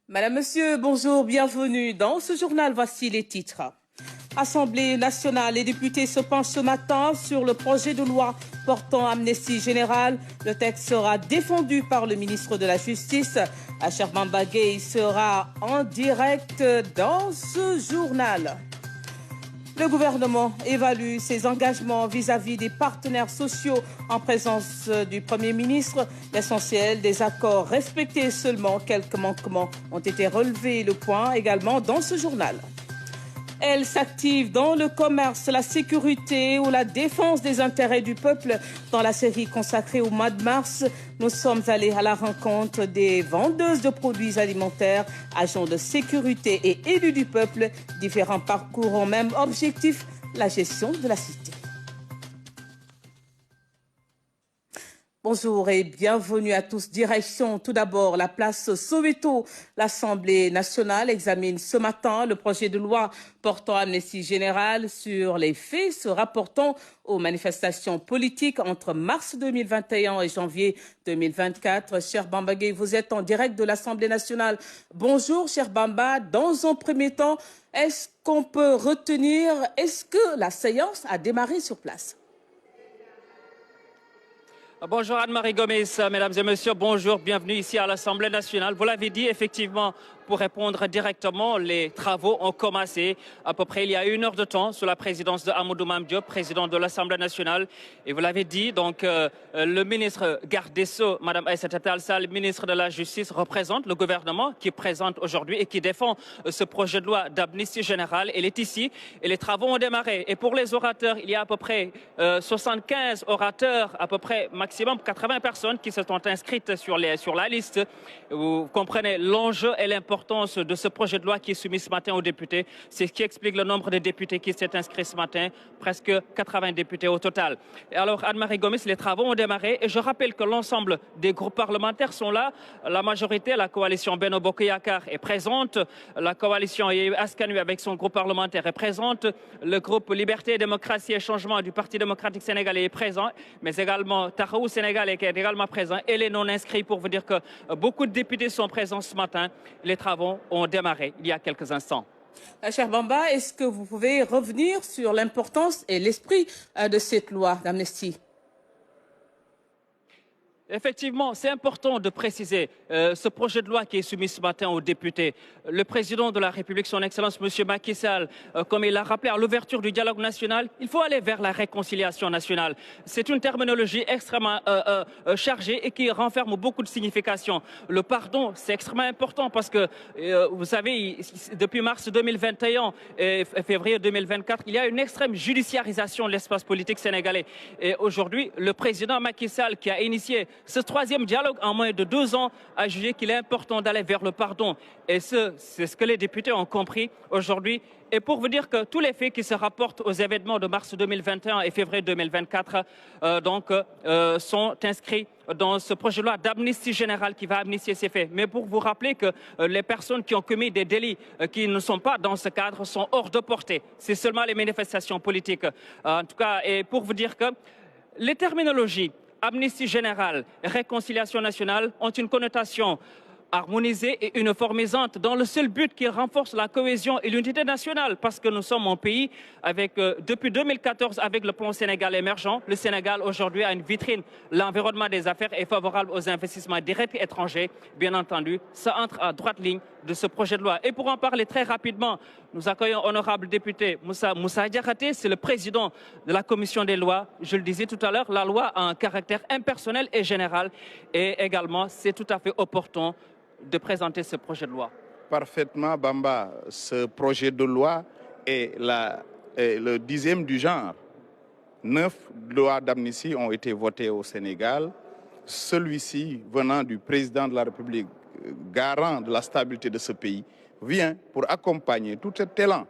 Madame, Monsieur, bonjour, bienvenue. Dans ce journal, voici les titres. Assemblée nationale, les députés se penchent ce matin sur le projet de loi portant amnistie générale. Le texte sera défendu par le ministre de la Justice. Cheikh Bamba Gueye sera en direct dans ce journal. Le gouvernement évalue ses engagements vis-à-vis des partenaires sociaux en présence du Premier ministre. L'essentiel des accords respectés, seulement quelques manquements ont été relevés. Le point également dans ce journal. Elle s'active dans le commerce, la sécurité ou la défense des intérêts du peuple. Dans la série consacrée au mois de mars, nous sommes allés à la rencontre des vendeuses de produits alimentaires, agents de sécurité et élus du peuple. Différents parcours ont même objectif, la gestion de la cité. Bonjour et bienvenue à tous. Direction tout d'abord la place Soweto. L'Assemblée nationale examine ce matin le projet de loi portant amnistie générale sur les faits se rapportant aux manifestations politiques entre mars 2021 et janvier 2024. Cheikh Bamba Gueye, vous êtes en direct de l'Assemblée nationale. Bonjour, Cheikh Bamba. Dans un premier temps, est-ce qu'on peut retenir, est-ce que la séance a démarré sur place? Bonjour Anne-Marie Gomis, mesdames et messieurs, bonjour, bienvenue ici à l'Assemblée nationale. Vous l'avez dit, effectivement, pour répondre directement, les travaux ont commencé à peu près il y a 1 heure de temps sous la présidence de Amadou Mame Diop, président de l'Assemblée nationale. Et vous l'avez dit, donc le ministre garde des Sceaux, Mme Aïssata Tall Sall, ministre de la Justice, représente le gouvernement qui présente aujourd'hui et qui défend ce projet de loi d'amnistie générale. Elle est ici et les travaux ont démarré. Et pour les orateurs, il y a à peu près 75 orateurs, à peu près maximum 80 personnes qui se sont inscrites sur la liste. Vous comprenez l'enjeu et l'importance de ce projet de loi qui est soumis ce matin aux députés. C'est ce qui explique le nombre de députés qui s'est inscrit ce matin, presque 80 députés au total. Et alors, Anne-Marie Gomis, les travaux ont démarré et je rappelle que l'ensemble des groupes parlementaires sont là. La majorité, la coalition Benno Bokk Yakaar est présente, la coalition Yewwi Askan Wi avec son groupe parlementaire est présente, le groupe Liberté, Démocratie et Changement du Parti démocratique sénégalais est présent, mais également Taxawu Sénégal qui est également présent et les non-inscrits pour vous dire que beaucoup de députés sont présents ce matin. Les travaux ont démarré il y a quelques instants. Cheikh Bamba, est-ce que vous pouvez revenir sur l'importance et l'esprit de cette loi d'amnistie? Effectivement, c'est important de préciser ce projet de loi qui est soumis ce matin aux députés. Le président de la République, son Excellence, M. Macky Sall, comme il l'a rappelé à l'ouverture du dialogue national, il faut aller vers la réconciliation nationale. C'est une terminologie extrêmement chargée et qui renferme beaucoup de significations. Le pardon, c'est extrêmement important parce que, vous savez, depuis mars 2021 et février 2024, il y a une extrême judiciarisation de l'espace politique sénégalais. Et aujourd'hui, le président Macky Sall qui a initié ce 3e dialogue en moins de 2 ans a jugé qu'il est important d'aller vers le pardon. Et c'est ce que les députés ont compris aujourd'hui. Et pour vous dire que tous les faits qui se rapportent aux événements de mars 2021 et février 2024 sont inscrits dans ce projet de loi d'amnistie générale qui va amnistier ces faits. Mais pour vous rappeler que les personnes qui ont commis des délits qui ne sont pas dans ce cadre sont hors de portée. C'est seulement les manifestations politiques. En tout cas, et pour vous dire que les terminologies amnistie générale et réconciliation nationale ont une connotation harmonisée et uniformisante dans le seul but qu'ils renforcent la cohésion et l'unité nationale parce que nous sommes un pays avec, depuis 2014 avec le plan Sénégal émergent. Le Sénégal aujourd'hui a une vitrine. L'environnement des affaires est favorable aux investissements directs étrangers. Bien entendu, ça entre à droite ligne de ce projet de loi. Et pour en parler très rapidement, nous accueillons honorable député Moussa Diakhaté, c'est le président de la commission des lois. Je le disais tout à l'heure, la loi a un caractère impersonnel et général et également c'est tout à fait opportun de présenter ce projet de loi. Parfaitement, Bamba. Ce projet de loi est le 10e du genre. 9 lois d'amnistie ont été votées au Sénégal. Celui-ci, venant du président de la République, garant de la stabilité de ce pays, vient pour accompagner tout cet élan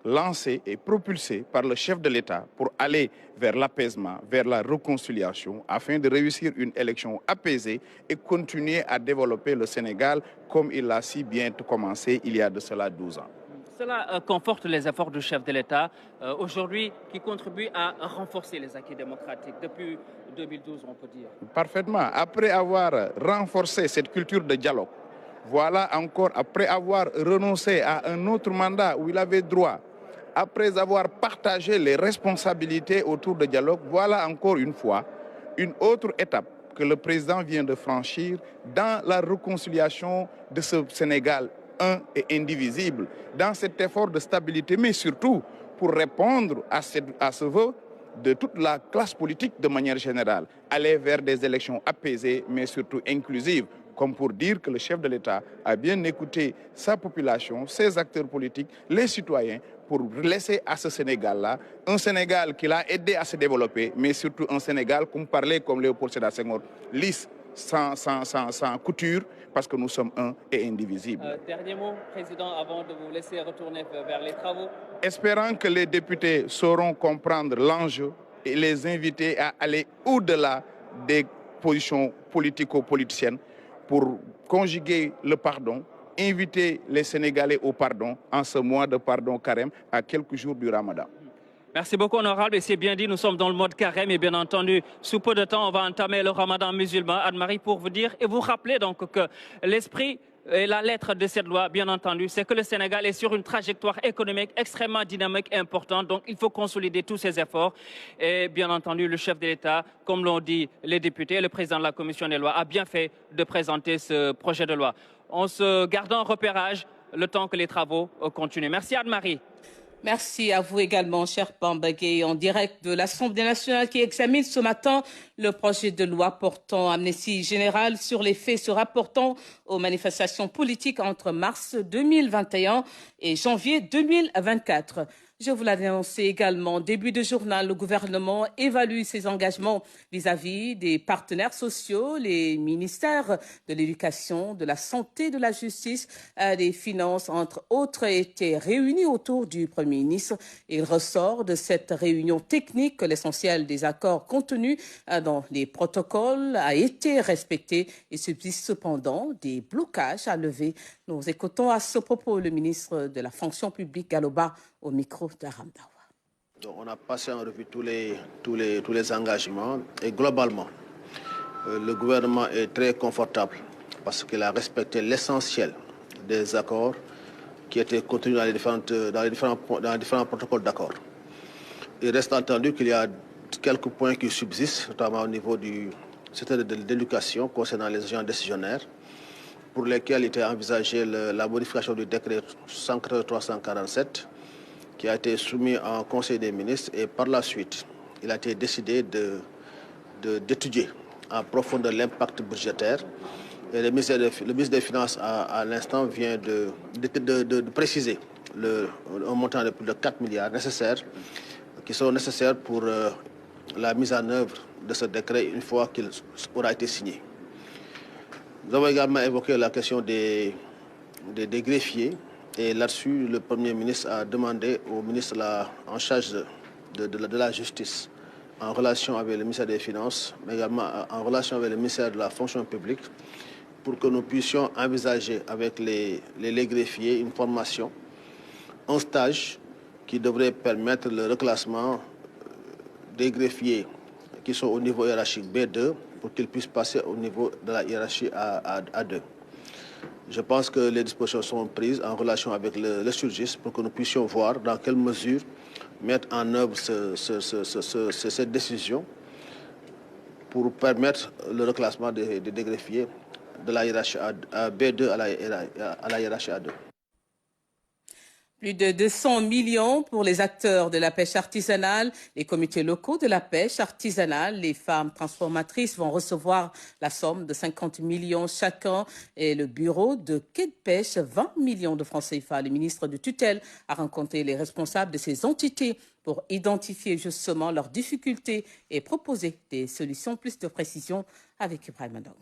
lancé et propulsé par le chef de l'État pour aller vers l'apaisement, vers la réconciliation, afin de réussir une élection apaisée et continuer à développer le Sénégal comme il l'a si bien commencé il y a de cela 12 ans. Cela conforte les efforts du chef de l'État aujourd'hui qui contribue à renforcer les acquis démocratiques depuis 2012, on peut dire. Parfaitement. Après avoir renforcé cette culture de dialogue, Voilà encore, après avoir renoncé à un autre mandat où il avait droit, après avoir partagé les responsabilités autour de dialogue, voilà encore une fois une autre étape que le président vient de franchir dans la réconciliation de ce Sénégal un et indivisible, dans cet effort de stabilité, mais surtout pour répondre à ce vœu de toute la classe politique de manière générale, aller vers des élections apaisées, mais surtout inclusives, comme pour dire que le chef de l'État a bien écouté sa population, ses acteurs politiques, les citoyens, pour laisser à ce Sénégal-là, un Sénégal qui l'a aidé à se développer, mais surtout un Sénégal, comme parlait comme Léopold Sédar Senghor, lisse, sans couture, parce que nous sommes un et indivisibles. Dernier mot, Président, avant de vous laisser retourner vers les travaux. Espérant que les députés sauront comprendre l'enjeu et les inviter à aller au-delà des positions politico-politiciennes pour conjuguer le pardon, inviter les Sénégalais au pardon en ce mois de pardon carême à quelques jours du Ramadan. Merci beaucoup, honorable. Et c'est bien dit, nous sommes dans le mode carême et bien entendu, sous peu de temps, on va entamer le Ramadan musulman. Anne-Marie, pour vous dire et vous rappeler donc que l'esprit et la lettre de cette loi, bien entendu, c'est que le Sénégal est sur une trajectoire économique extrêmement dynamique et importante. Donc, il faut consolider tous ces efforts. Et bien entendu, le chef de l'État, comme l'ont dit les députés, le président de la Commission des lois, a bien fait de présenter ce projet de loi. On se garde en repérage le temps que les travaux continuent. Merci Anne-Marie. Merci à vous également, cher Pambagé, en direct de l'Assemblée nationale qui examine ce matin le projet de loi portant amnistie générale sur les faits se rapportant aux manifestations politiques entre mars 2021 et janvier 2024. Je vous l'avais annoncé également, début de journal, le gouvernement évalue ses engagements vis-à-vis des partenaires sociaux, les ministères de l'Éducation, de la Santé, de la Justice, des Finances, entre autres, étaient réunis autour du Premier ministre. Il ressort de cette réunion technique que l'essentiel des accords contenus dans les protocoles a été respecté. Il subsiste cependant des blocages à lever. Nous écoutons à ce propos le ministre de la Fonction publique, Galoba, au micro d'Aram Dawa. Donc on a passé en revue tous les engagements et globalement, le gouvernement est très confortable parce qu'il a respecté l'essentiel des accords qui étaient contenus dans les différents protocoles d'accord. Il reste entendu qu'il y a quelques points qui subsistent, notamment au niveau du secteur de l'éducation concernant les agents décisionnaires, pour lesquels il était envisagé la modification du décret 143-347 qui a été soumis en Conseil des ministres et par la suite, il a été décidé d'étudier en profondeur l'impact budgétaire. Et le ministre des Finances, à l'instant, vient de préciser un montant de plus de 4 milliards qui seront nécessaires pour la mise en œuvre de ce décret une fois qu'il aura été signé. Nous avons également évoqué la question des greffiers. Et là-dessus, le Premier ministre a demandé au ministre en charge de la Justice, en relation avec le ministère des Finances, mais également en relation avec le ministère de la Fonction publique, pour que nous puissions envisager avec les greffiers une formation, un stage qui devrait permettre le reclassement des greffiers qui sont au niveau hiérarchique B2 pour qu'ils puissent passer au niveau de la hiérarchie A2. Je pense que les dispositions sont prises en relation avec le surgiste pour que nous puissions voir dans quelle mesure mettre en œuvre cette décision pour permettre le reclassement des greffiers de la hiérarchie B2 à la hiérarchie A2. Plus de 200 millions pour les acteurs de la pêche artisanale, les comités locaux de la pêche artisanale, les femmes transformatrices vont recevoir la somme de 50 millions chacun et le bureau de quai de pêche 20 millions de francs CFA. Le ministre de tutelle a rencontré les responsables de ces entités pour identifier justement leurs difficultés et proposer des solutions. Plus de précision avec Ibrahim Ndonga.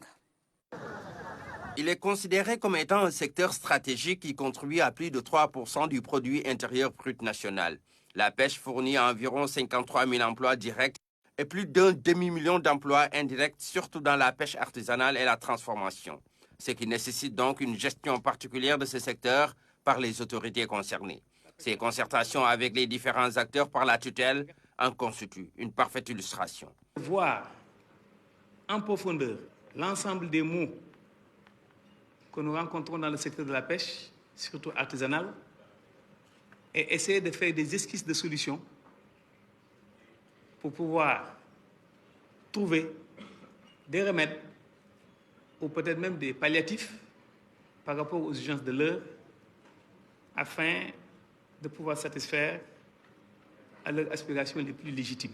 Il est considéré comme étant un secteur stratégique qui contribue à plus de 3% du produit intérieur brut national. La pêche fournit environ 53 000 emplois directs et plus d'un demi-million d'emplois indirects, surtout dans la pêche artisanale et la transformation. Ce qui nécessite donc une gestion particulière de ce secteur par les autorités concernées. Ces concertations avec les différents acteurs par la tutelle en constituent une parfaite illustration. Voir en profondeur l'ensemble des mots que nous rencontrons dans le secteur de la pêche, surtout artisanale, et essayer de faire des esquisses de solutions pour pouvoir trouver des remèdes ou peut-être même des palliatifs par rapport aux urgences de l'heure afin de pouvoir satisfaire à leurs aspirations les plus légitimes.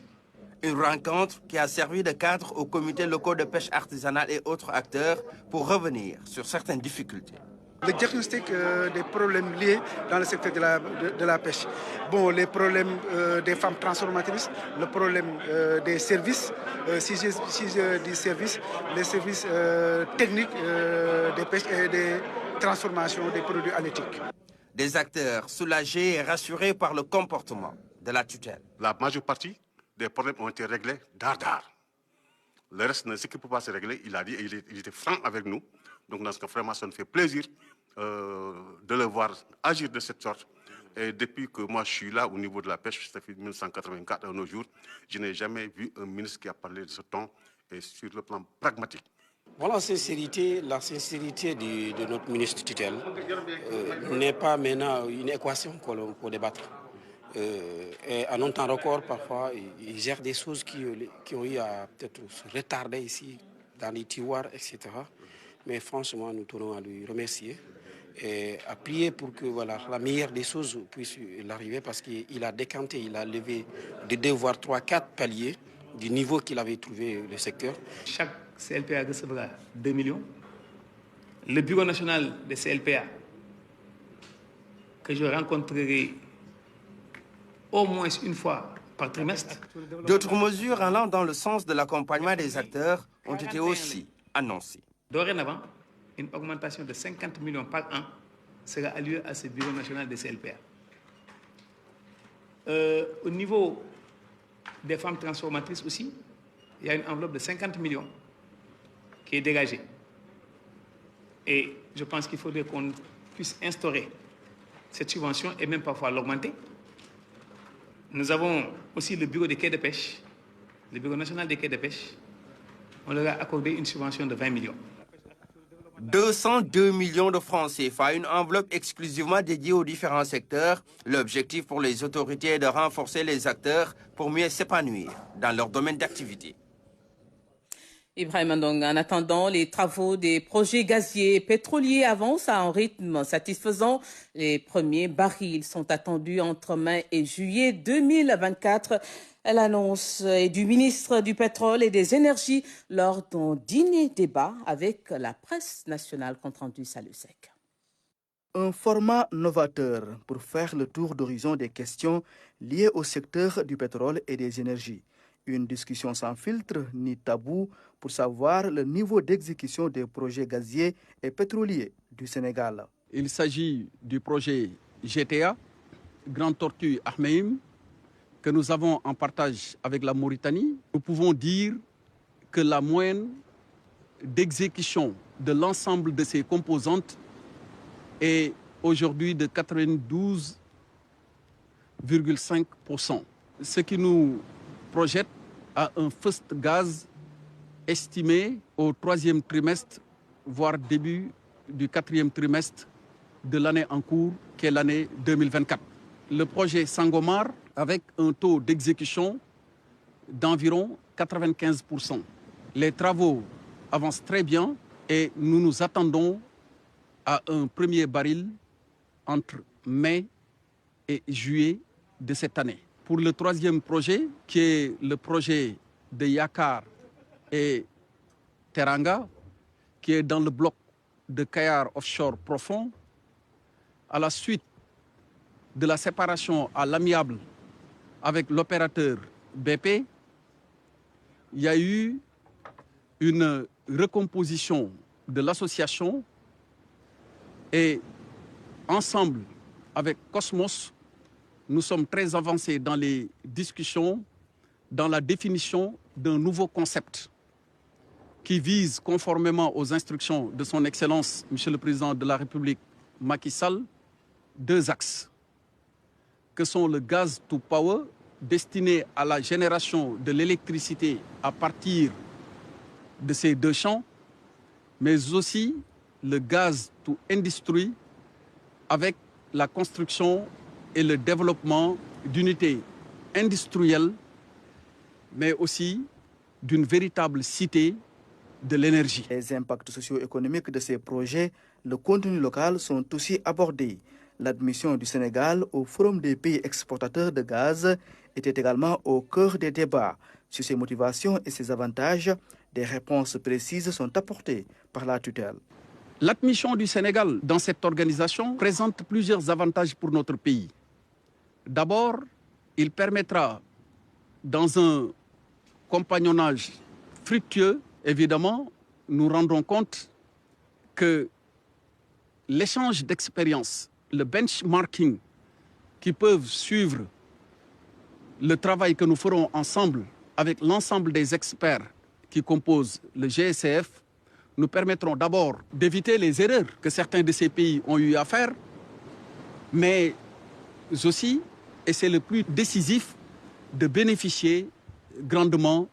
Une rencontre qui a servi de cadre aux comités locaux de pêche artisanale et autres acteurs pour revenir sur certaines difficultés. Le diagnostic des problèmes liés dans le secteur de la pêche. Bon, les problèmes des femmes transformatrices, le problème des services, si je dis services, les services techniques des pêches et des transformations des produits halieutiques. Des acteurs soulagés et rassurés par le comportement de la tutelle. La majeure partie des problèmes ont été réglés d'art. Le reste, ce qui ne peut pas se régler, il a dit, il était franc avec nous. Donc, dans ce cas, vraiment, ça nous fait plaisir de le voir agir de cette sorte. Et depuis que moi, je suis là au niveau de la pêche, ça fait 1984 à nos jours, je n'ai jamais vu un ministre qui a parlé de ce ton et sur le plan pragmatique. Voilà, la sincérité de notre ministre tutelle n'est pas maintenant une équation qu'on peut débattre. Et en un temps record, parfois, il gère des choses qui ont eu à peut-être se retarder ici, dans les tiroirs, etc. Mais franchement, nous tenons à lui remercier et à prier pour que voilà, la meilleure des choses puisse l'arriver parce qu'il a décanté, il a levé de 2 voire 3, 4 paliers du niveau qu'il avait trouvé le secteur. Chaque CLPA recevra 2 millions. Le bureau national des CLPA, que je rencontrerai au moins une fois par trimestre. D'autres mesures allant dans le sens de l'accompagnement des acteurs ont été aussi annoncées. Dorénavant, une augmentation de 50 millions par an sera allouée à ce bureau national des CLPA. Au niveau des femmes transformatrices aussi, il y a une enveloppe de 50 millions qui est dégagée. Et je pense qu'il faudrait qu'on puisse instaurer cette subvention et même parfois l'augmenter. Nous avons aussi le bureau des quais de pêche, le bureau national des quais de pêche. On leur a accordé une subvention de 20 millions. 202 millions de francs CFA, une enveloppe exclusivement dédiée aux différents secteurs. L'objectif pour les autorités est de renforcer les acteurs pour mieux s'épanouir dans leur domaine d'activité. Ibrahim Ndong, en attendant, les travaux des projets gaziers et pétroliers avancent à un rythme satisfaisant. Les premiers barils sont attendus entre mai et juillet 2024. L'annonce est du ministre du Pétrole et des Énergies lors d'un dîner débat avec la presse nationale. Compte rendu Salusek. Un format novateur pour faire le tour d'horizon des questions liées au secteur du pétrole et des énergies. Une discussion sans filtre ni tabou pour savoir le niveau d'exécution des projets gaziers et pétroliers du Sénégal. Il s'agit du projet GTA, Grand Tortue Ahmeyim, que nous avons en partage avec la Mauritanie. Nous pouvons dire que la moyenne d'exécution de l'ensemble de ces composantes est aujourd'hui de 92,5%. Ce qui nous projette à un first gaz estimé au 3e trimestre, voire début du 4e trimestre de l'année en cours, qui est l'année 2024. Le projet Sangomar, avec un taux d'exécution d'environ 95%. Les travaux avancent très bien et nous nous attendons à un premier baril entre mai et juillet de cette année. Pour le 3e projet, qui est le projet de Yakar et Teranga, qui est dans le bloc de Kayar Offshore Profond, à la suite de la séparation à l'amiable avec l'opérateur BP, il y a eu une recomposition de l'association et ensemble avec Cosmos, nous sommes très avancés dans les discussions, dans la définition d'un nouveau concept qui vise, conformément aux instructions de son Excellence, Monsieur le Président de la République, Macky Sall, 2 axes, que sont le gaz to power, destiné à la génération de l'électricité à partir de ces 2 champs, mais aussi le gaz to industry avec la construction et le développement d'unités industrielles, mais aussi d'une véritable cité de l'énergie. Les impacts socio-économiques de ces projets, le contenu local sont aussi abordés. L'admission du Sénégal au Forum des pays exportateurs de gaz était également au cœur des débats. Sur ses motivations et ses avantages, des réponses précises sont apportées par la tutelle. L'admission du Sénégal dans cette organisation présente plusieurs avantages pour notre pays. D'abord, il permettra, dans un compagnonnage fructueux, évidemment, nous rendons compte que l'échange d'expériences, le benchmarking qui peuvent suivre le travail que nous ferons ensemble avec l'ensemble des experts qui composent le GSCF, nous permettront d'abord d'éviter les erreurs que certains de ces pays ont eu à faire, mais aussi, et c'est le plus décisif, de bénéficier grandement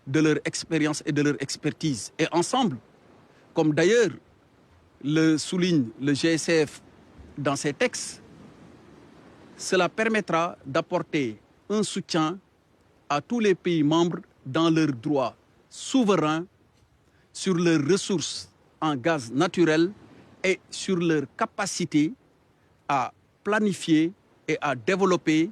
de leur expérience et de leur expertise. Et ensemble, comme d'ailleurs le souligne le GSCF dans ses textes, cela permettra d'apporter un soutien à tous les pays membres dans leurs droits souverains sur leurs ressources en gaz naturel et sur leur capacité à planifier et à développer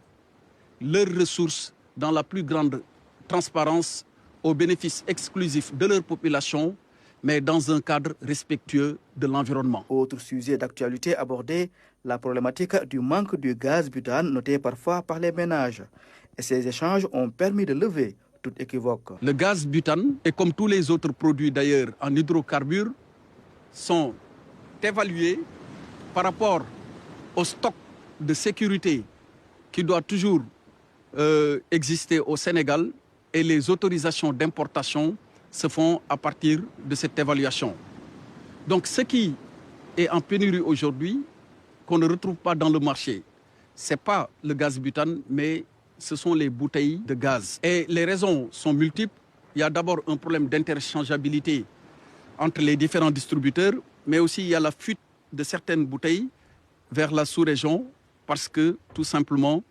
leurs ressources dans la plus grande transparence au bénéfice exclusif de leur population, mais dans un cadre respectueux de l'environnement. Autre sujet d'actualité abordé, la problématique du manque du gaz butane noté parfois par les ménages. Et ces échanges ont permis de lever toute équivoque. Le gaz butane, et comme tous les autres produits d'ailleurs en hydrocarbures, sont évalués par rapport au stock de sécurité qui doit toujours exister au Sénégal, et les autorisations d'importation se font à partir de cette évaluation. Donc ce qui est en pénurie aujourd'hui, qu'on ne retrouve pas dans le marché, ce n'est pas le gaz butane, mais ce sont les bouteilles de gaz. Et les raisons sont multiples. Il y a d'abord un problème d'interchangeabilité entre les différents distributeurs, mais aussi il y a la fuite de certaines bouteilles vers la sous-région parce que tout simplement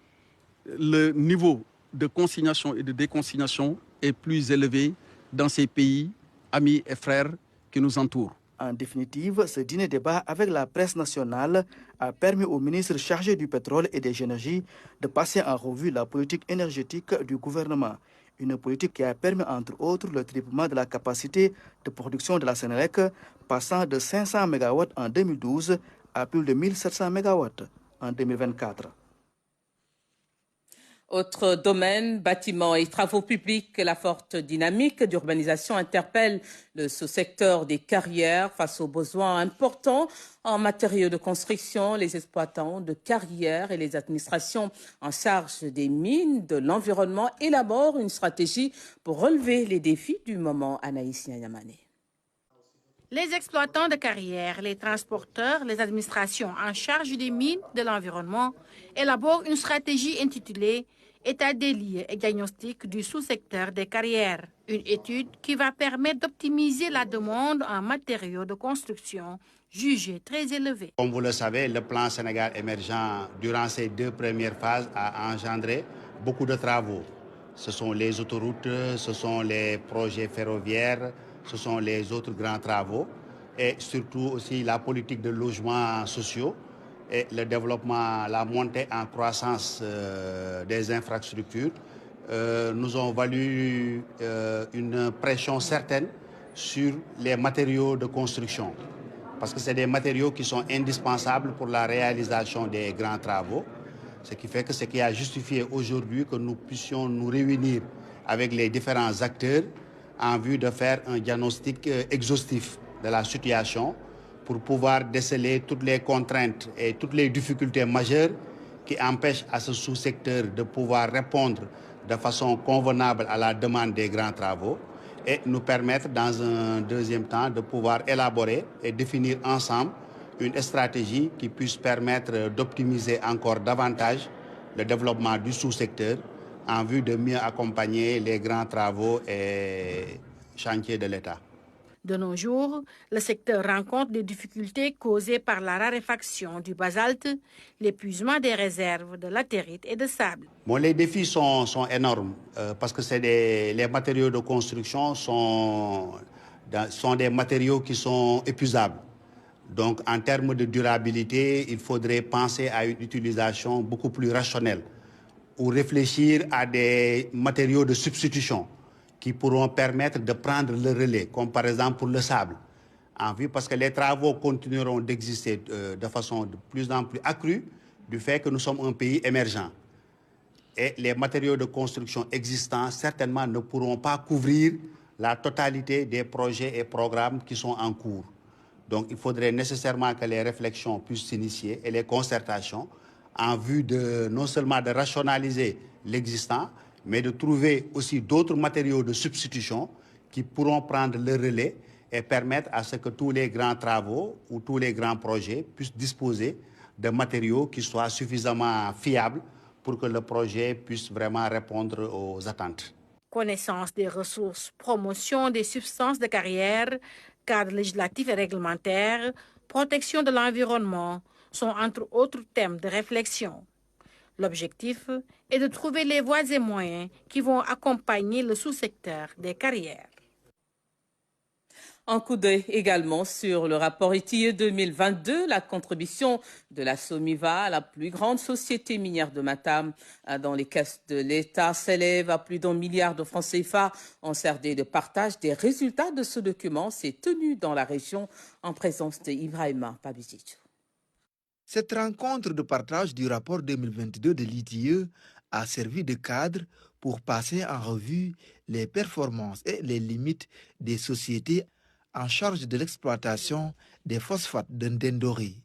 le niveau de consignation et de déconsignation est plus élevé dans ces pays, amis et frères qui nous entourent. En définitive, ce dîner-débat avec la presse nationale a permis au ministre chargé du pétrole et des énergies de passer en revue la politique énergétique du gouvernement. Une politique qui a permis, entre autres, le triplement de la capacité de production de la Sénélec, passant de 500 MW en 2012 à plus de 1700 MW en 2024. Autre domaine, bâtiments et travaux publics, la forte dynamique d'urbanisation interpelle le sous-secteur des carrières face aux besoins importants en matériaux de construction. Les exploitants de carrières et les administrations en charge des mines, de l'environnement élaborent une stratégie pour relever les défis du moment. Anaïs Nyamane. Les exploitants de carrières, les transporteurs, les administrations en charge des mines, de l'environnement élaborent une stratégie intitulée État des lieux et diagnostic du sous-secteur des carrières. Une étude qui va permettre d'optimiser la demande en matériaux de construction jugée très élevée. Comme vous le savez, le plan Sénégal émergent, durant ces 2 premières phases, a engendré beaucoup de travaux. Ce sont les autoroutes, ce sont les projets ferroviaires, ce sont les autres grands travaux et surtout aussi la politique de logements sociaux et le développement, la montée en croissance des infrastructures nous ont valu une pression certaine sur les matériaux de construction. Parce que c'est des matériaux qui sont indispensables pour la réalisation des grands travaux. Ce qui fait que ce qui a justifié aujourd'hui que nous puissions nous réunir avec les différents acteurs en vue de faire un diagnostic exhaustif de la situation pour pouvoir déceler toutes les contraintes et toutes les difficultés majeures qui empêchent à ce sous-secteur de pouvoir répondre de façon convenable à la demande des grands travaux et nous permettre dans un deuxième temps de pouvoir élaborer et définir ensemble une stratégie qui puisse permettre d'optimiser encore davantage le développement du sous-secteur en vue de mieux accompagner les grands travaux et chantiers de l'État. De nos jours, le secteur rencontre des difficultés causées par la raréfaction du basalte, l'épuisement des réserves de latérite et de sable. Bon, les défis sont énormes parce que les matériaux de construction sont des matériaux qui sont épuisables. Donc, en termes de durabilité, il faudrait penser à une utilisation beaucoup plus rationnelle ou réfléchir à des matériaux de substitution qui pourront permettre de prendre le relais, comme par exemple pour le sable, en vue, parce que les travaux continueront d'exister de façon de plus en plus accrue du fait que nous sommes un pays émergent. Et les matériaux de construction existants, certainement, ne pourront pas couvrir la totalité des projets et programmes qui sont en cours. Donc, il faudrait nécessairement que les réflexions puissent s'initier et les concertations en vue de non seulement de rationaliser l'existant, mais de trouver aussi d'autres matériaux de substitution qui pourront prendre le relais et permettre à ce que tous les grands travaux ou tous les grands projets puissent disposer de matériaux qui soient suffisamment fiables pour que le projet puisse vraiment répondre aux attentes. Connaissance des ressources, promotion des substances de carrière, cadre législatif et réglementaire, protection de l'environnement sont entre autres thèmes de réflexion. L'objectif est de trouver les voies et moyens qui vont accompagner le sous-secteur des carrières. Un coup d'œil également sur le rapport ITIE 2022, la contribution de la SOMIVA, la plus grande société minière de Matam, dans les caisses de l'État s'élève à plus d'1 milliard de francs CFA. En CRD de partage des résultats de ce document s'est tenu dans la région en présence d'Ibrahima Pabizic. Cette rencontre de partage du rapport 2022 de l'ITIE a servi de cadre pour passer en revue les performances et les limites des sociétés en charge de l'exploitation des phosphates de Ndendori.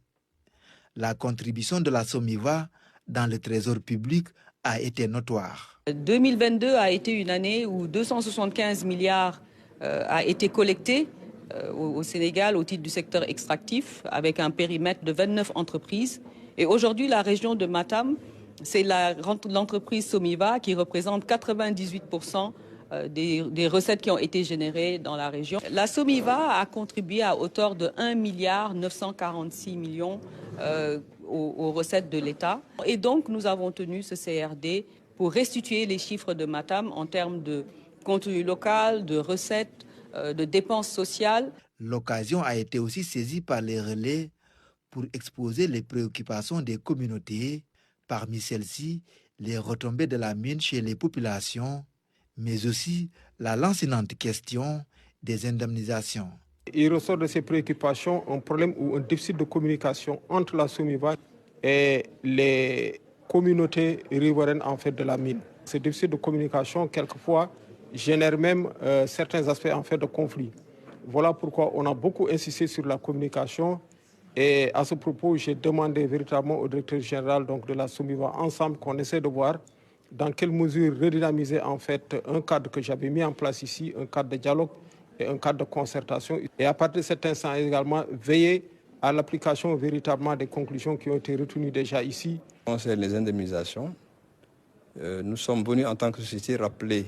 La contribution de la SOMIVA dans le trésor public a été notoire. 2022 a été une année où 275 milliards a été collecté au Sénégal au titre du secteur extractif avec un périmètre de 29 entreprises. Et aujourd'hui, la région de Matam, c'est l'entreprise SOMIVA qui représente 98% des recettes qui ont été générées dans la région. La SOMIVA a contribué à hauteur de 1 milliard 946 millions aux recettes de l'État. Et donc, nous avons tenu ce CRD pour restituer les chiffres de Matam en termes de contenu local, de recettes, de dépenses sociales. L'occasion a été aussi saisie par les relais pour exposer les préoccupations des communautés, parmi celles-ci les retombées de la mine chez les populations, mais aussi la lancinante question des indemnisations. Il ressort de ces préoccupations un problème ou un déficit de communication entre la SOMIVA et les communautés riveraines en fait de la mine. Ce déficit de communication, quelquefois, génère même certains aspects en fait de conflit. Voilà pourquoi on a beaucoup insisté sur la communication. Et à ce propos, j'ai demandé véritablement au directeur général donc, de la SOMIVA, ensemble, qu'on essaie de voir dans quelle mesure redynamiser en fait un cadre que j'avais mis en place ici, un cadre de dialogue et un cadre de concertation. Et à partir de cet instant également, veiller à l'application véritablement des conclusions qui ont été retenues déjà ici. Concernant les indemnisations, nous sommes venus en tant que société rappeler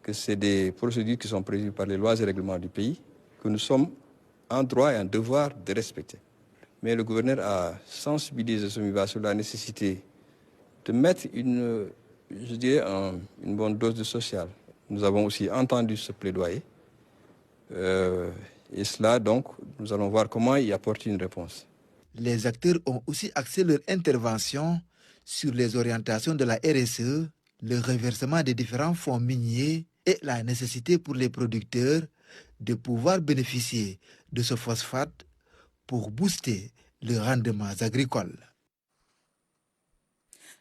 que c'est des procédures qui sont prévues par les lois et règlements du pays, que nous sommes en droit et en devoir de respecter. Mais le gouverneur a sensibilisé SOMIVA sur la nécessité de mettre une bonne dose de social. Nous avons aussi entendu ce plaidoyer. Et cela, donc, nous allons voir comment y apporter une réponse. Les acteurs ont aussi axé leur intervention sur les orientations de la RSE, le reversement des différents fonds miniers et la nécessité pour les producteurs de pouvoir bénéficier de ce phosphate pour booster les rendements agricoles.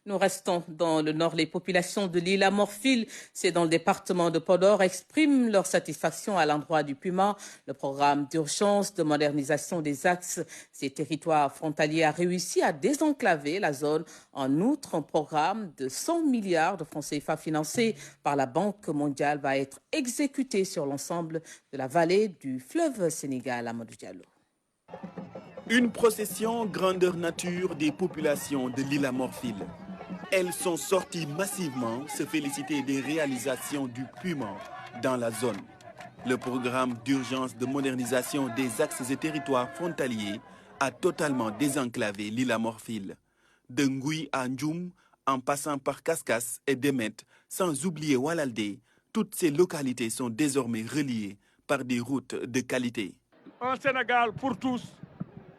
Nous restons dans le nord. Les populations de l'île Amorphile, c'est dans le département de Podor, expriment leur satisfaction à l'endroit du Puma. Le programme d'urgence de modernisation des axes, ces territoires frontaliers, a réussi à désenclaver la zone. En outre, un programme de 100 milliards de francs CFA financé par la Banque mondiale va être exécuté sur l'ensemble de la vallée du fleuve Sénégal. Amadou Diallo. Une procession grandeur nature des populations de l'île Amorphile. Elles sont sorties massivement se féliciter des réalisations du Puma dans la zone. Le programme d'urgence de modernisation des axes et territoires frontaliers a totalement désenclavé l'île à Morphil. De Ngui à Ndjoum, en passant par Kaskas et Demet, sans oublier Walalde, toutes ces localités sont désormais reliées par des routes de qualité. Un Sénégal pour tous,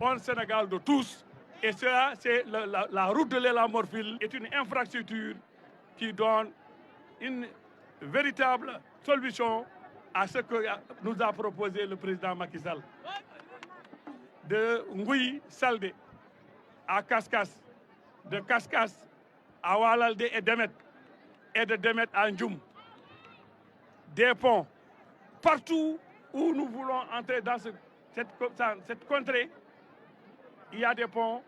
un Sénégal de tous. Et ça, c'est la route de l'île à Morphil est une infrastructure qui donne une véritable solution à ce que nous a proposé le président Macky Sall. De Ngui Saldé à Kaskas, de Kaskas à Walalde et Demet, et de Demet à Ndjoum. Des ponts. Partout où nous voulons entrer dans cette contrée, il y a des ponts.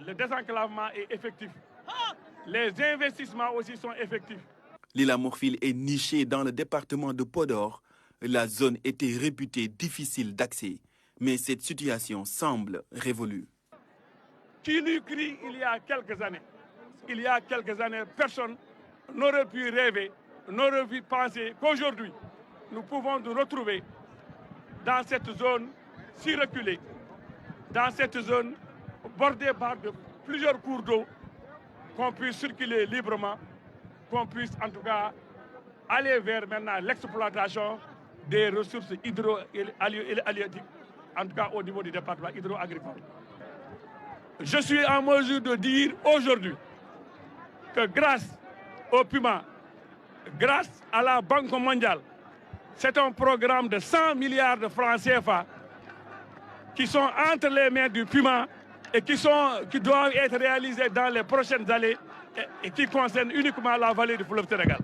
Le désenclavement est effectif. Les investissements aussi sont effectifs. L'île à Morphil est nichée dans le département de Podor. La zone était réputée difficile d'accès, mais cette situation semble révolue. Qui l'eût cru il y a quelques années, personne n'aurait pu rêver, n'aurait pu penser qu'aujourd'hui, nous pouvons nous retrouver dans cette zone si reculée, dans cette zone bordée par plusieurs cours d'eau, qu'on puisse circuler librement, qu'on puisse en tout cas aller vers maintenant l'exploitation des ressources hydro-halieutiques, en tout cas au niveau du département hydro-agricole. Je suis en mesure de dire aujourd'hui que grâce au PUMA, grâce à la Banque mondiale, c'est un programme de 100 milliards de francs CFA qui sont entre les mains du PUMA et qui doivent être réalisés dans les prochaines années et qui concernent uniquement la vallée du fleuve Sénégal.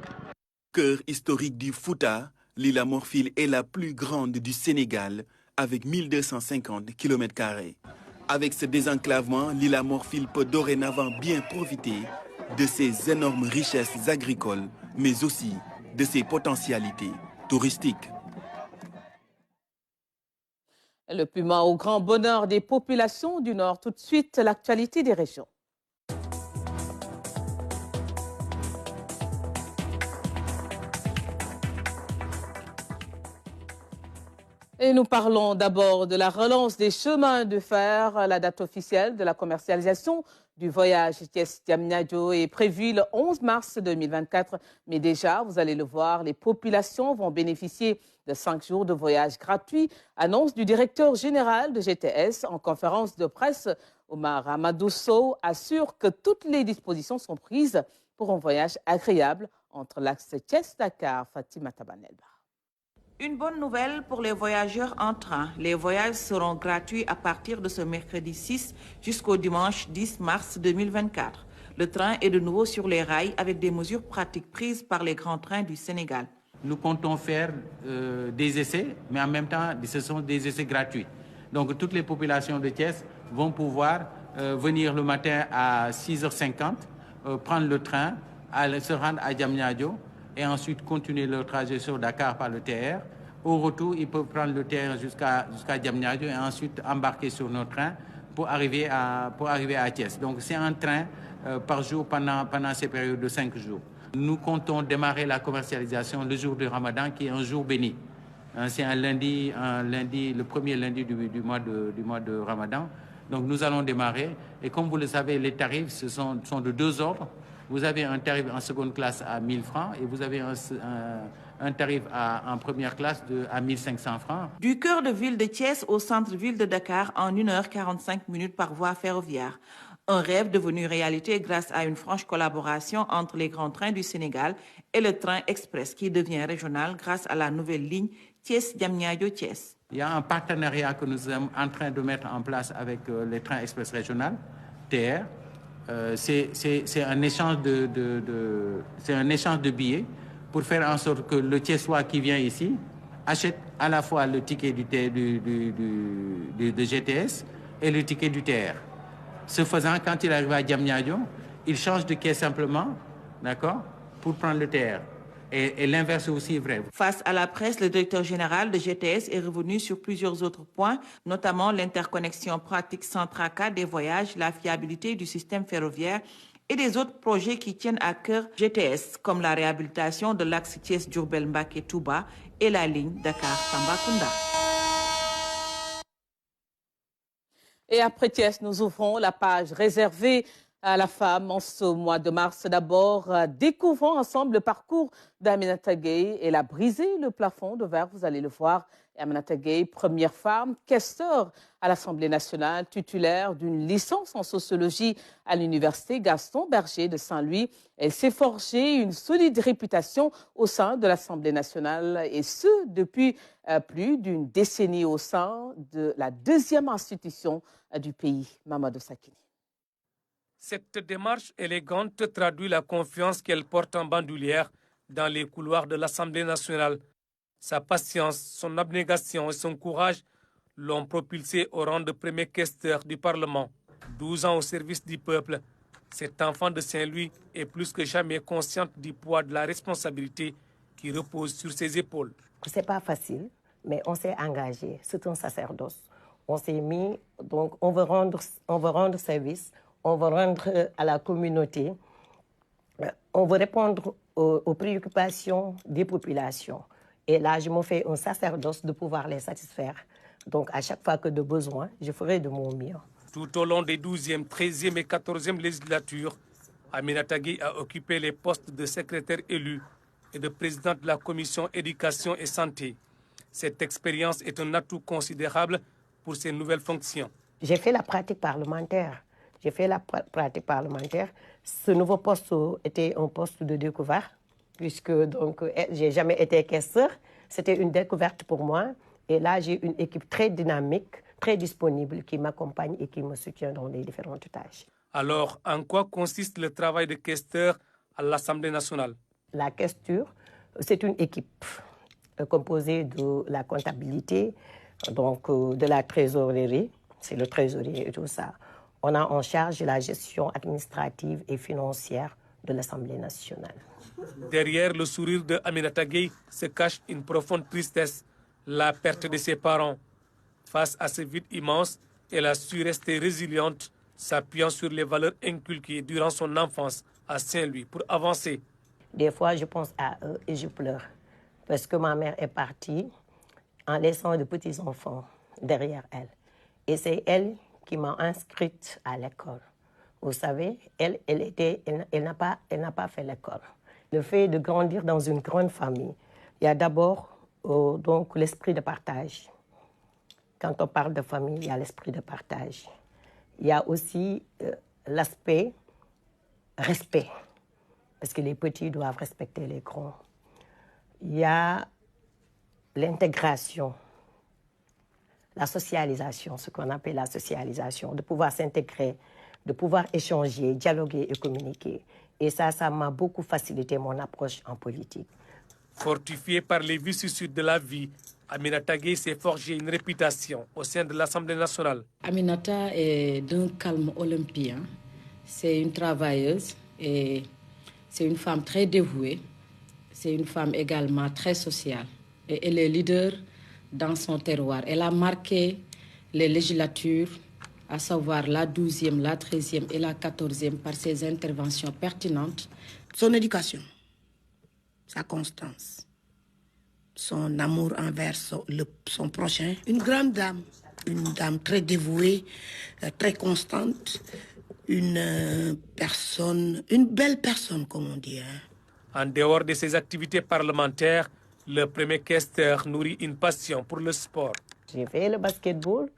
Cœur historique du Fouta, l'île à Morphil est la plus grande du Sénégal avec 1250 km². Avec ce désenclavement, l'île à Morphil peut dorénavant bien profiter de ses énormes richesses agricoles, mais aussi de ses potentialités touristiques. Le Puma au grand bonheur des populations du Nord. Tout de suite, l'actualité des régions. Et nous parlons d'abord de la relance des chemins de fer. La date officielle de la commercialisation du voyage Thiès-Diamniadio est prévue le 11 mars 2024. Mais déjà, vous allez le voir, les populations vont bénéficier de 5 jours de voyage gratuit. Annonce du directeur général de GTS en conférence de presse. Omar Amadou Sow assure que toutes les dispositions sont prises pour un voyage agréable entre l'axe Thiès-Dakar. Fatima Tabanelba. Une bonne nouvelle pour les voyageurs en train. Les voyages seront gratuits à partir de ce mercredi 6 jusqu'au dimanche 10 mars 2024. Le train est de nouveau sur les rails avec des mesures pratiques prises par les grands trains du Sénégal. Nous comptons faire des essais, mais en même temps, ce sont des essais gratuits. Donc toutes les populations de Thiès vont pouvoir venir le matin à 6h50, prendre le train, se rendre à Diamniadio, et ensuite continuer leur trajet sur Dakar par le TR. Au retour, ils peuvent prendre le TR jusqu'à Diamniadio et ensuite embarquer sur nos trains pour arriver à Thiès. Donc c'est un train par jour pendant ces périodes de 5 jours. Nous comptons démarrer la commercialisation le jour du Ramadan, qui est un jour béni. C'est un lundi, le premier lundi du mois de Ramadan. Donc nous allons démarrer. Et comme vous le savez, les tarifs sont de 2 ordres. Vous avez un tarif en seconde classe à 1 000 francs et vous avez un tarif en première classe à 1 500 francs. Du cœur de ville de Thiès au centre-ville de Dakar en 1h45 par voie ferroviaire. Un rêve devenu réalité grâce à une franche collaboration entre les grands trains du Sénégal et le train express qui devient régional grâce à la nouvelle ligne Thiès-Diamniadio-Thiès. Il y a un partenariat que nous sommes en train de mettre en place avec les trains express régional, TR. C'est un échange de billets pour faire en sorte que le Thiessois qui vient ici achète à la fois le ticket de GTS et le ticket du TR. Ce faisant, quand il arrive à Diamniadio, il change de quai simplement, d'accord, pour prendre le TR. Et l'inverse aussi est vrai. Face à la presse, le directeur général de GTS est revenu sur plusieurs autres points, notamment l'interconnexion pratique sans tracas des voyages, la fiabilité du système ferroviaire et des autres projets qui tiennent à cœur GTS, comme la réhabilitation de l'axe Thiès-Diourbel-Mbacké-Touba et la ligne Dakar-Tambacounda. Et après Thiès, nous ouvrons la page réservée à la femme en ce mois de mars. D'abord, découvrons ensemble le parcours d'Aminata Gueye. Elle a brisé le plafond de verre, vous allez le voir. Aminata Gueye, première femme, questeur à l'Assemblée nationale, titulaire d'une licence en sociologie à l'Université Gaston Berger de Saint-Louis. Elle s'est forgée une solide réputation au sein de l'Assemblée nationale et ce, depuis plus d'une décennie au sein de la deuxième institution du pays, Mamadou Sakini. Cette démarche élégante traduit la confiance qu'elle porte en bandoulière dans les couloirs de l'Assemblée nationale. Sa patience, son abnégation et son courage l'ont propulsée au rang de premier questeur du Parlement. 12 ans au service du peuple, cette enfant de Saint-Louis est plus que jamais consciente du poids de la responsabilité qui repose sur ses épaules. Ce n'est pas facile, mais on s'est engagé. C'est un sacerdoce. On s'est mis, donc on veut rendre service, on veut rendre à la communauté, on veut répondre aux préoccupations des populations. Et là, je me fais un sacerdoce de pouvoir les satisfaire. Donc, à chaque fois que de besoin, je ferai de mon mieux. Tout au long des 12e, 13e et 14e législatures, Aminata Gueye a occupé les postes de secrétaire élu et de présidente de la commission éducation et santé. Cette expérience est un atout considérable pour ses nouvelles fonctions. J'ai fait la pratique parlementaire. Ce nouveau poste était un poste de découverte, puisque donc j'ai jamais été questeur. C'était une découverte pour moi. Et là, j'ai une équipe très dynamique, très disponible, qui m'accompagne et qui me soutient dans les différentes tâches. Alors, en quoi consiste le travail de questeur à l'Assemblée nationale? La questure, c'est une équipe composée de la comptabilité, donc de la trésorerie, c'est le trésorier et tout ça. On a en charge la gestion administrative et financière de l'Assemblée nationale. Derrière le sourire de Aminata Gueye se cache une profonde tristesse, la perte de ses parents. Face à ce vide immense, elle a su rester résiliente, s'appuyant sur les valeurs inculquées durant son enfance à Saint-Louis pour avancer. Des fois, je pense à eux et je pleure parce que ma mère est partie en laissant de petits-enfants derrière elle. Et c'est elle qui m'a inscrite à l'école. Vous savez, elle n'a pas fait l'école. Le fait de grandir dans une grande famille, il y a d'abord donc l'esprit de partage. Quand on parle de famille, il y a l'esprit de partage. Il y a aussi l'aspect respect, parce que les petits doivent respecter les grands. Il y a l'intégration, la socialisation, ce qu'on appelle la socialisation, de pouvoir s'intégrer, de pouvoir échanger, dialoguer et communiquer. Et ça m'a beaucoup facilité mon approche en politique. Fortifiée par les vicissitudes de la vie, Aminata Gueye s'est forgé une réputation au sein de l'Assemblée nationale. Aminata est d'un calme olympien. C'est une travailleuse et c'est une femme très dévouée. C'est une femme également très sociale. Et elle est leader dans son terroir. Elle a marqué les législatures, à savoir la 12e, la 13e et la 14e, par ses interventions pertinentes. Son éducation, sa constance, son amour envers son prochain. Une grande dame, une dame très dévouée, très constante, une belle personne, comme on dit. En dehors de ses activités parlementaires, le premier questeur nourrit une passion pour le sport. J'ai fait le basketball,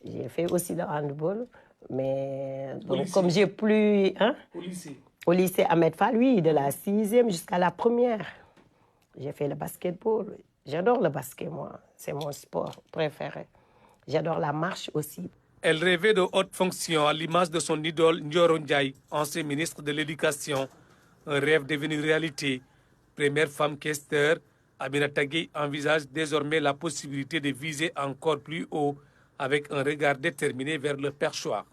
j'ai fait aussi le handball, mais donc, comme j'ai plus... Au lycée Ahmed Fall, oui, de la 6e jusqu'à la 1re. J'ai fait le basketball. J'adore le basket, moi. C'est mon sport préféré. J'adore la marche aussi. Elle rêvait de hautes fonctions à l'image de son idole Ndioro Ndiaye, ancien ministre de l'Éducation. Un rêve devenu réalité. Première femme questeur, Aminata Gueye envisage désormais la possibilité de viser encore plus haut avec un regard déterminé vers le perchoir.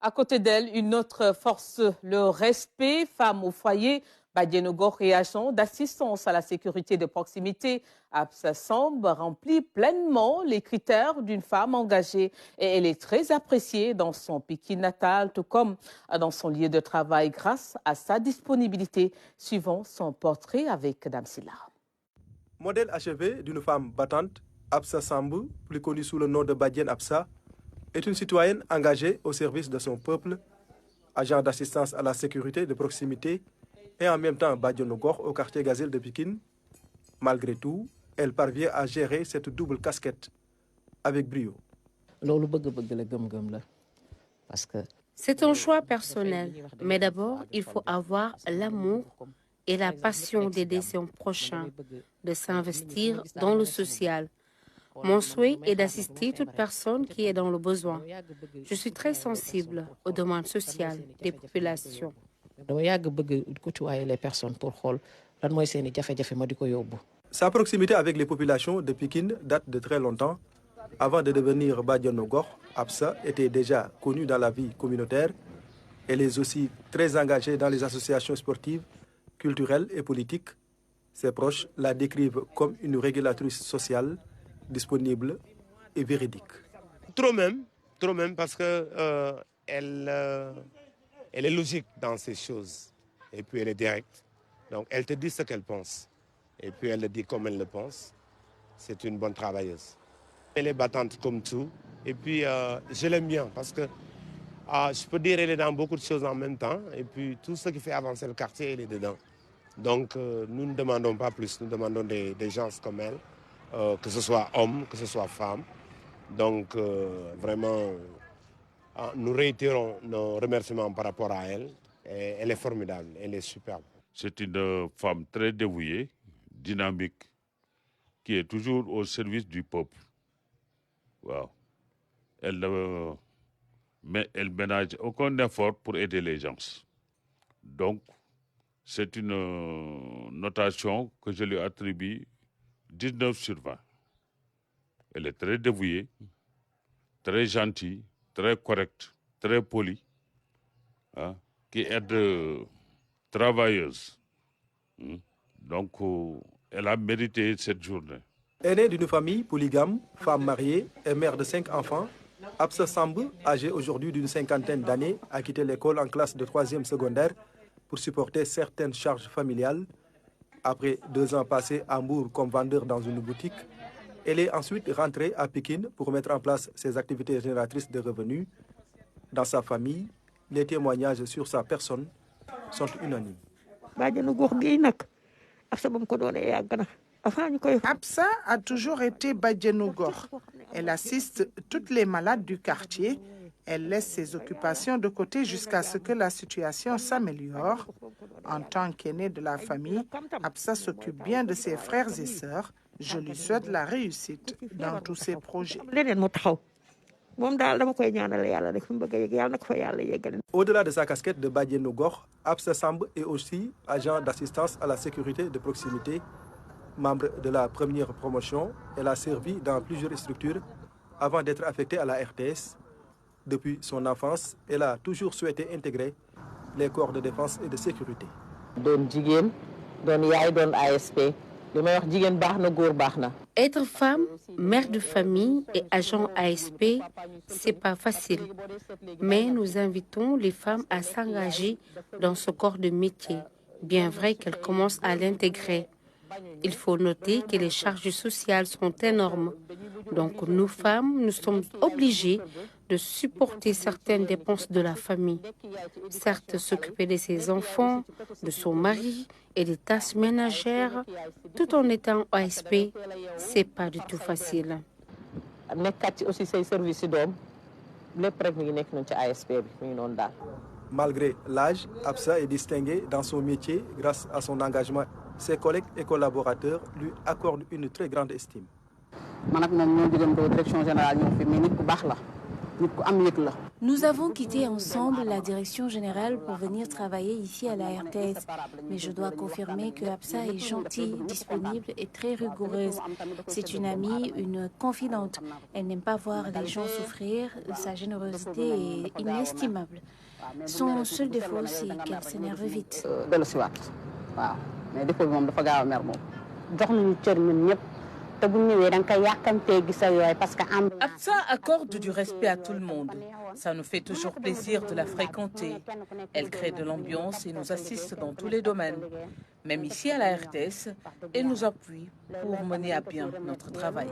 À côté d'elle, une autre force, le respect. Femme au foyer, Badianogo et agent d'assistance à la sécurité de proximité, Absa Samb remplit pleinement les critères d'une femme engagée et elle est très appréciée dans son Pikine natal, tout comme dans son lieu de travail grâce à sa disponibilité, suivant son portrait avec Damsila. Modèle achevé d'une femme battante, Absa Samb, plus connue sous le nom de Badiane Absa, est une citoyenne engagée au service de son peuple, agent d'assistance à la sécurité de proximité et en même temps Badianogo au quartier Gazelle de Pikine. Malgré tout, elle parvient à gérer cette double casquette avec brio. C'est un choix personnel, mais d'abord, il faut avoir l'amour et la passion d'aider son prochain, de s'investir dans le social. Mon souhait est d'assister toute personne qui est dans le besoin. Je suis très sensible aux demandes sociales des populations. Sa proximité avec les populations de Pikine date de très longtemps. Avant de devenir Badianogo, Absa était déjà connue dans la vie communautaire. Elle est aussi très engagée dans les associations sportives, culturelles et politiques. Ses proches la décrivent comme une régulatrice sociale, disponible et véridique. Trop même parce que elle est logique dans ces choses. Et puis elle est directe. Donc elle te dit ce qu'elle pense. Et puis elle le dit comme elle le pense. C'est une bonne travailleuse. Elle est battante comme tout. Et puis je l'aime bien parce que je peux dire qu'elle est dans beaucoup de choses en même temps. Et puis tout ce qui fait avancer le quartier, elle est dedans. Donc nous ne demandons pas plus. Nous demandons des gens comme elle, que ce soit hommes, que ce soit femmes. Donc vraiment, nous réitérons nos remerciements par rapport à elle. Et elle est formidable, elle est superbe. C'est une femme très dévouée, dynamique, qui est toujours au service du peuple. Wow. Elle ménage aucun effort pour aider les gens. Donc, c'est une notation que je lui attribue 19 sur 20. Elle est très dévouée, très gentille, très correcte, très polie, hein, qui aide travailleuse. Donc, elle a mérité cette journée. Aînée d'une famille polygame, femme mariée et mère de 5 enfants, Absa Samb, âgée aujourd'hui d'une cinquantaine d'années, a quitté l'école en classe de 3e secondaire pour supporter certaines charges familiales. Après 2 ans passés à Hambourg comme vendeur dans une boutique, elle est ensuite rentrée à Pikine pour mettre en place ses activités génératrices de revenus. Dans sa famille, les témoignages sur sa personne sont unanimes. Absa a toujours été Badianogo. Elle assiste toutes les malades du quartier. Elle laisse ses occupations de côté jusqu'à ce que la situation s'améliore. En tant qu'aînée de la famille, Absa s'occupe bien de ses frères et sœurs. Je lui souhaite la réussite dans tous ses projets. Au-delà de sa casquette de Badianogo, Absa Samb est aussi agent d'assistance à la sécurité de proximité. Membre de la première promotion, elle a servi dans plusieurs structures avant d'être affectée à la RTS. Depuis son enfance, elle a toujours souhaité intégrer les corps de défense et de sécurité. Être femme, mère de famille et agent ASP, c'est pas facile. Mais nous invitons les femmes à s'engager dans ce corps de métier, bien vrai qu'elles commencent à l'intégrer. Il faut noter que les charges sociales sont énormes. Donc nous femmes, nous sommes obligées de supporter certaines dépenses de la famille. Certes, s'occuper de ses enfants, de son mari et des tâches ménagères, tout en étant ASP, c'est pas du tout facile. Malgré l'âge, Absa est distinguée dans son métier grâce à son engagement. Ses collègues et collaborateurs lui accordent une très grande estime. Nous avons quitté ensemble la direction générale pour venir travailler ici à la RTS. Mais je dois confirmer que Absa est gentille, disponible et très rigoureuse. C'est une amie, une confidente. Elle n'aime pas voir les gens souffrir. Sa générosité est inestimable. Son seul défaut, c'est qu'elle s'énerve vite. waaw mais deful moom dafa gaaw a mer moom jox nañu cër ñun ñëpp te bu ñëwee da nga koy yàkkamtee gis ak yooyu parce que Absa accorde du respect à tout le monde. Ça nous fait toujours plaisir de la fréquenter. Elle crée de l'ambiance et nous assiste dans tous les domaines. Même ici à la RTS, elle nous appuie pour mener à bien notre travail.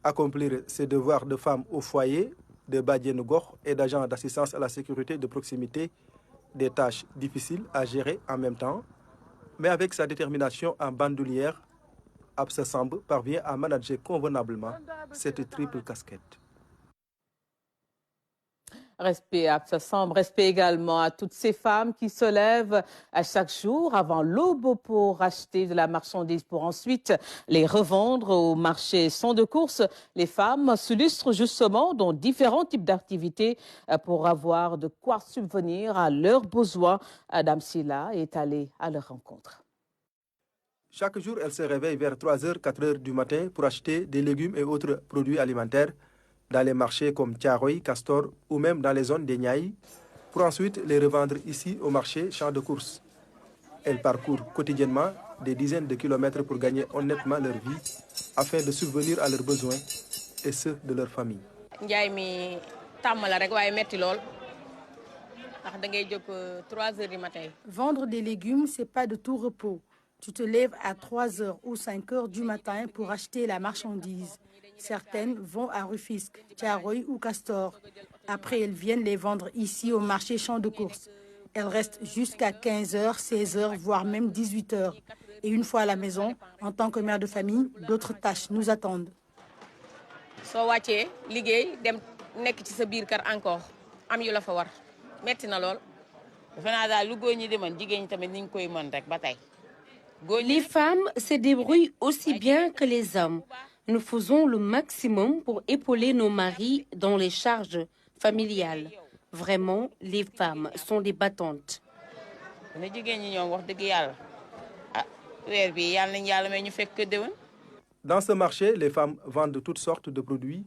Accomplir ses devoirs de femme au foyer, de Badiane Gox et d'agent d'assistance à la sécurité de proximité, des tâches difficiles à gérer en même temps, mais avec sa détermination en bandoulière, Absa Samb parvient à manager convenablement cette triple casquette. Respect à Absa Samb, respect également à toutes ces femmes qui se lèvent à chaque jour avant l'aube pour acheter de la marchandise pour ensuite les revendre au marché champ de course. Les femmes s'illustrent justement dans différents types d'activités pour avoir de quoi subvenir à leurs besoins. Dame Silla est allée à leur rencontre. Chaque jour, elle se réveille vers 3h, 4h du matin pour acheter des légumes et autres produits alimentaires dans les marchés comme Thiaroye, Castor ou même dans les zones des Niayes, pour ensuite les revendre ici au marché champ de course. Elles parcourent quotidiennement des dizaines de kilomètres pour gagner honnêtement leur vie afin de subvenir à leurs besoins et ceux de leur famille. Vendre des légumes, ce n'est pas de tout repos. Tu te lèves à 3h ou 5h du matin pour acheter la marchandise. Certaines vont à Rufisque, Thiaroye ou Castor. Après, elles viennent les vendre ici au marché champ de course. Elles restent jusqu'à 15h, 16h, voire même 18h. Et une fois à la maison, en tant que mère de famille, d'autres tâches nous attendent. Les femmes se débrouillent aussi bien que les hommes. Nous faisons le maximum pour épauler nos maris dans les charges familiales. Vraiment, les femmes sont des battantes. Dans ce marché, les femmes vendent toutes sortes de produits.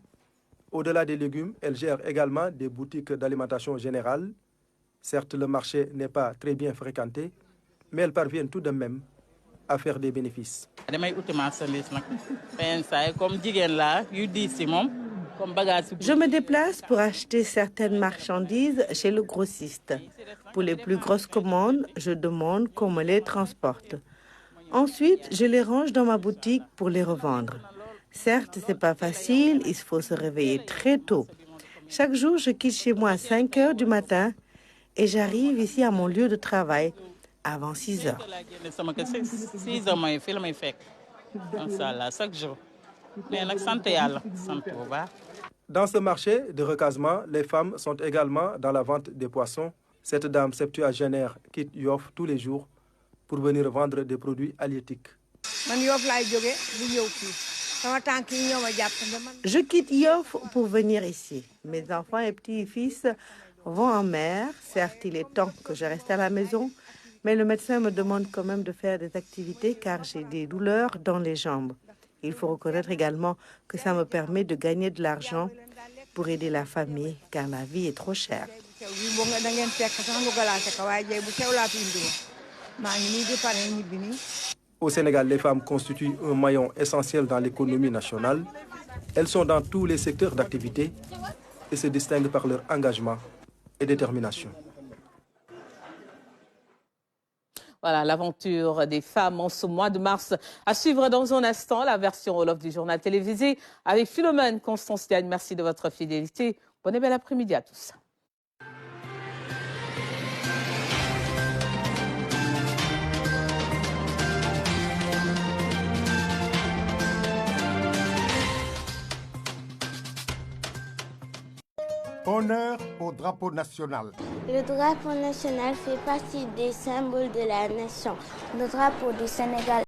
Au-delà des légumes, elles gèrent également des boutiques d'alimentation générale. Certes, le marché n'est pas très bien fréquenté, mais elles parviennent tout de même à faire des bénéfices. Je me déplace pour acheter certaines marchandises chez le grossiste. Pour les plus grosses commandes, je demande qu'on me les transporte. Ensuite, je les range dans ma boutique pour les revendre. Certes, ce n'est pas facile, il faut se réveiller très tôt. Chaque jour, je quitte chez moi à 5h du matin et j'arrive ici à mon lieu de travail avant 6h. Dans ce marché de recasement, les femmes sont également dans la vente des poissons. Cette dame septuagénaire quitte Yoff tous les jours pour venir vendre des produits halieutiques. Je quitte Yoff pour venir ici. Mes enfants et petits-fils vont en mer. Certes, il est temps que je reste à la maison, mais le médecin me demande quand même de faire des activités car j'ai des douleurs dans les jambes. Il faut reconnaître également que ça me permet de gagner de l'argent pour aider la famille car la vie est trop chère. Au Sénégal, les femmes constituent un maillon essentiel dans l'économie nationale. Elles sont dans tous les secteurs d'activité et se distinguent par leur engagement et détermination. Voilà l'aventure des femmes en ce mois de mars. À suivre dans un instant la version Wolof du journal télévisé avec Philomène Constance Diagne. Merci de votre fidélité. Bon et bel après-midi à tous. Honneur au drapeau national. Le drapeau national fait partie des symboles de la nation. Le drapeau du Sénégal